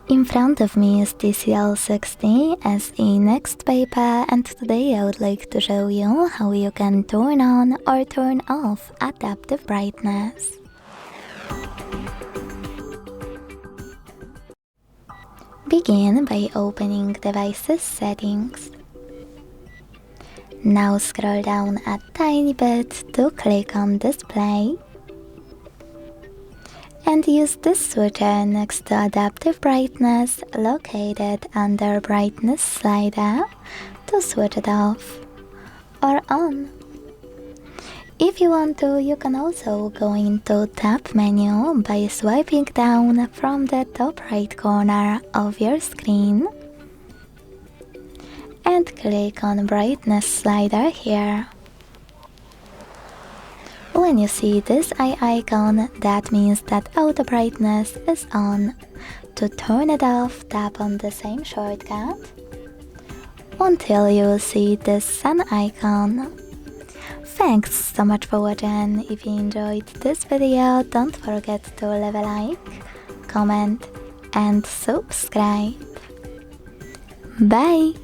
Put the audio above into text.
In front of me is TCL 60 SE NXTpaper, and today I would like to show you how you can turn on or turn off adaptive brightness. Begin by opening Devices Settings. Now scroll down a tiny bit to click on Display. And use this switcher next to Adaptive Brightness located under Brightness slider to switch it off or on. If you want to, you can also go into Tab menu by swiping down from the top right corner of your screen and click on Brightness slider here. When you see this eye icon, that means that auto brightness is on. To turn it off, tap on the same shortcut until you see this sun icon. Thanks so much for watching. If you enjoyed this video, don't forget to leave a like, comment and subscribe. Bye!